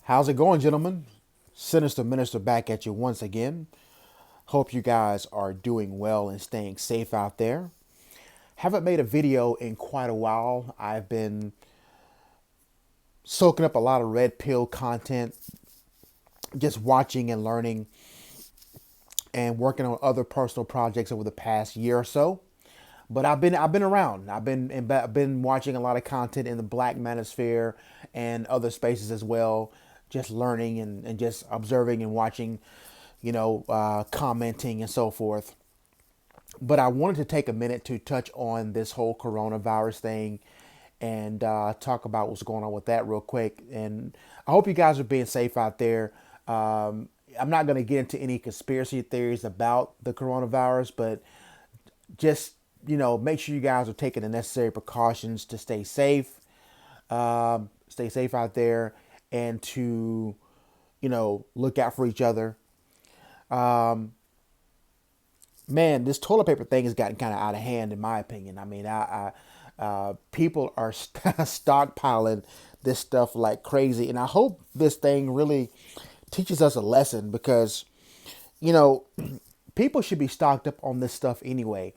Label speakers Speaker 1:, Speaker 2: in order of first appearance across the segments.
Speaker 1: How's it going, gentlemen? Sinister Minister back at you once again. Hope you guys are doing well and staying safe out there. Haven't made a video in quite a while. I've been soaking up a lot of red pill content, just watching and learning and working on other personal projects over the past year or so. But I've been around. I've been watching a lot of content in the Black Manosphere and other spaces as well, just learning and just observing and watching, commenting and so forth. But I wanted to take a minute to touch on this whole coronavirus thing and talk about what's going on with that real quick. And I hope you guys are being safe out there. I'm not going to get into any conspiracy theories about the coronavirus, but just make sure you guys are taking the necessary precautions to stay safe out there, and to, look out for each other. Man, this toilet paper thing has gotten kind of out of hand, in my opinion. I mean, people are stockpiling this stuff like crazy, and I hope this thing really teaches us a lesson because, you know, people should be stocked up on this stuff anyway.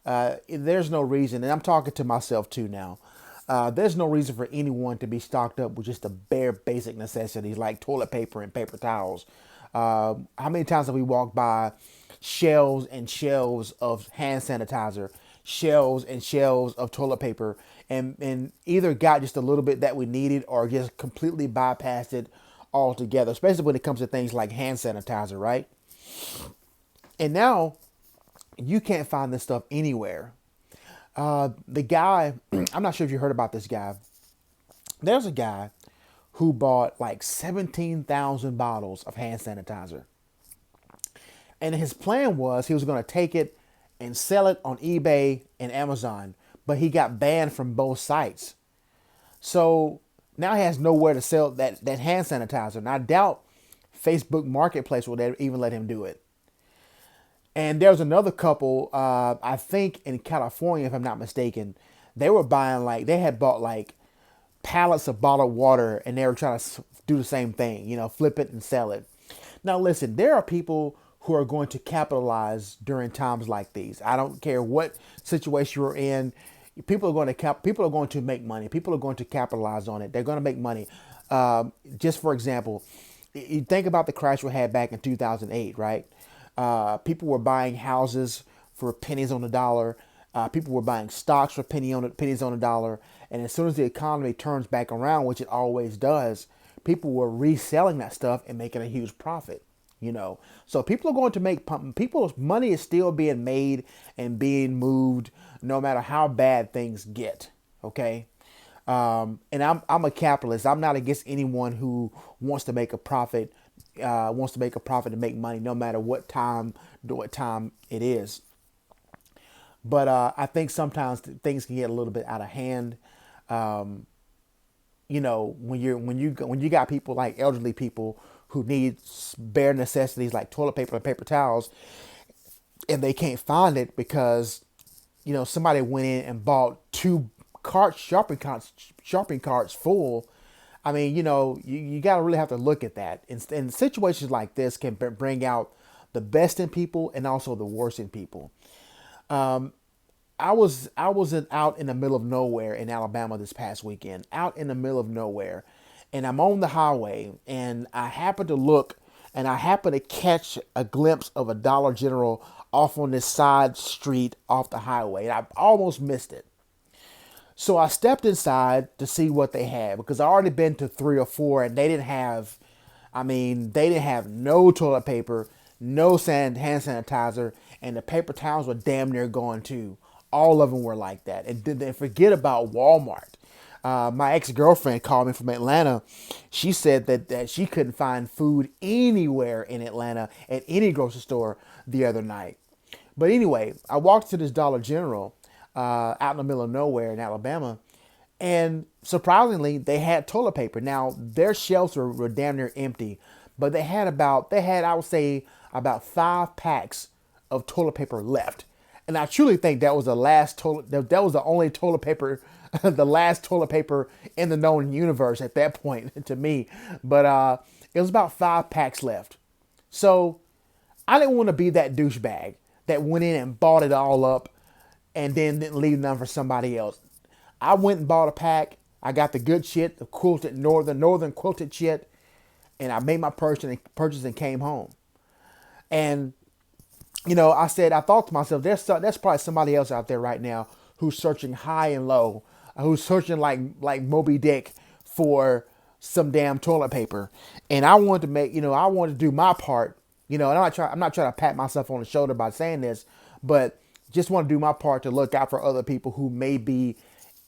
Speaker 1: There's no reason, and I'm talking to myself too now. There's no reason for anyone to be stocked up with just the bare basic necessities like toilet paper and paper towels. How many times have we walked by shelves and shelves of hand sanitizer, shelves and shelves of toilet paper, and either got just a little bit that we needed or just completely bypassed it altogether, especially when it comes to things like hand sanitizer, right? And now you can't find this stuff anywhere. The guy, I'm not sure if you heard about this guy. There's a guy who bought like 17,000 bottles of hand sanitizer. And his plan was he was going to take it and sell it on eBay and Amazon, but he got banned from both sites. So now he has nowhere to sell that hand sanitizer. And I doubt Facebook Marketplace will even let him do it. And there's another couple, I think in California, if I'm not mistaken, they had bought like pallets of bottled water, and they were trying to do the same thing, flip it and sell it. Now, listen, there are people who are going to capitalize during times like these. I don't care what situation you're in. People are going to make money. People are going to capitalize on it. They're going to make money. Just for example, you think about the crash we had back in 2008, right? People were buying houses for pennies on the dollar. People were buying stocks for pennies on the dollar. And as soon as the economy turns back around, which it always does, people were reselling that stuff and making a huge profit. So people are going to people's money is still being made and being moved no matter how bad things get. Okay. And I'm a capitalist. I'm not against anyone who wants to make a profit, to make money, no matter what time it is. But I think sometimes things can get a little bit out of hand. When you got people like elderly people who need bare necessities like toilet paper and paper towels, and they can't find it because somebody went in and bought two shopping carts full. I mean, you got to really have to look at that. And situations like this can bring out the best in people and also the worst in people. I was out in the middle of nowhere in Alabama this past weekend, out in the middle of nowhere. And I'm on the highway, and I happen to look, and I happen to catch a glimpse of a Dollar General off on this side street off the highway. And I almost missed it. So I stepped inside to see what they had, because I already been to 3 or 4, and they didn't have no toilet paper, no hand sanitizer, and the paper towels were damn near gone too. All of them were like that. And then forget about Walmart. My ex-girlfriend called me from Atlanta. She said that she couldn't find food anywhere in Atlanta at any grocery store the other night. But anyway, I walked to this Dollar General out in the middle of nowhere in Alabama, and surprisingly, they had toilet paper. Now, their shelves were damn near empty, but they had I would say about 5 packs of toilet paper left. And I truly think that was the only toilet paper the last toilet paper in the known universe at that point to me. But it was about 5 packs left. So I didn't want to be that douchebag that went in and bought it all up and then didn't leave none for somebody else. I went and bought a pack. I got the good shit, the quilted northern quilted shit, and I made my purchase and came home. And I thought to myself, that's probably somebody else out there right now who's searching high and low, who's searching like Moby Dick for some damn toilet paper. And I wanted to I wanted to do my part. And I'm not trying to pat myself on the shoulder by saying this, but just want to do my part to look out for other people who may be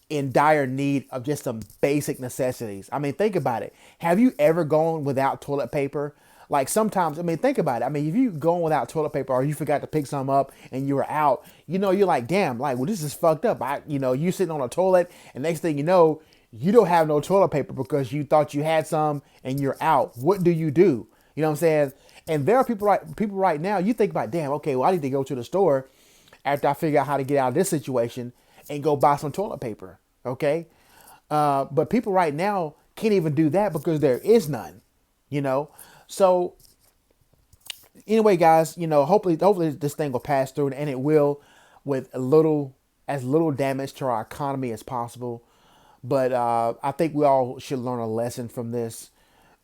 Speaker 1: in dire need of just some basic necessities. I mean, think about it. Have you ever gone without toilet paper? Like sometimes, I mean, think about it. I mean, if you going without toilet paper or you forgot to pick some up and you were out, you're like, damn, like, well, this is fucked up. You sitting on a toilet and next thing you know, you don't have no toilet paper because you thought you had some and you're out. What do? You know what I'm saying? And there are people right now, you think about, damn, okay, well, I need to go to the store after I figure out how to get out of this situation and go buy some toilet paper. Okay. But people right now can't even do that because there is none, So anyway, guys, hopefully this thing will pass through and it will with as little damage to our economy as possible. But I think we all should learn a lesson from this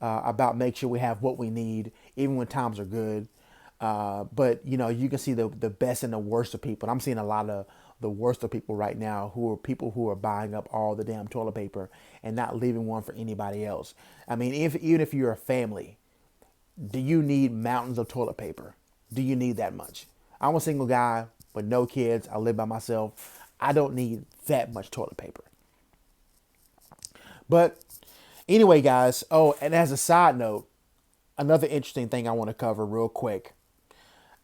Speaker 1: about make sure we have what we need, even when times are good. But you can see the best and the worst of people. And I'm seeing a lot of the worst of people right now who are people who are buying up all the damn toilet paper and not leaving one for anybody else. I mean, even if you're a family, do you need mountains of toilet paper? Do you need that much? I'm a single guy with no kids. I live by myself. I don't need that much toilet paper. But anyway, guys. Oh, and as a side note, another interesting thing I want to cover real quick.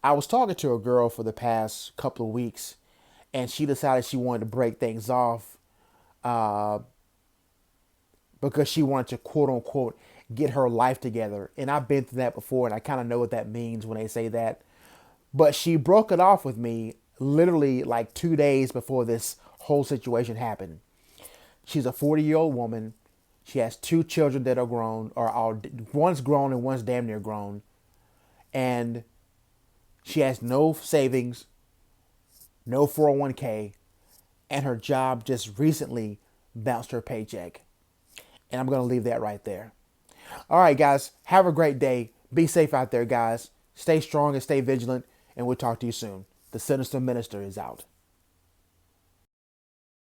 Speaker 1: I was talking to a girl for the past couple of weeks, and she decided she wanted to break things off because she wanted to, quote unquote, get her life together. And I've been through that before, and I kind of know what that means when they say that. But she broke it off with me literally like 2 days before this whole situation happened. She's a 40-year-old woman. She has 2 children that are grown, or one's grown and one's damn near grown. And she has no savings, no 401k, and her job just recently bounced her paycheck. And I'm going to leave that right there. All right, guys, have a great day. Be safe out there, guys. Stay strong and stay vigilant, and we'll talk to you soon. The Sinister Minister is out.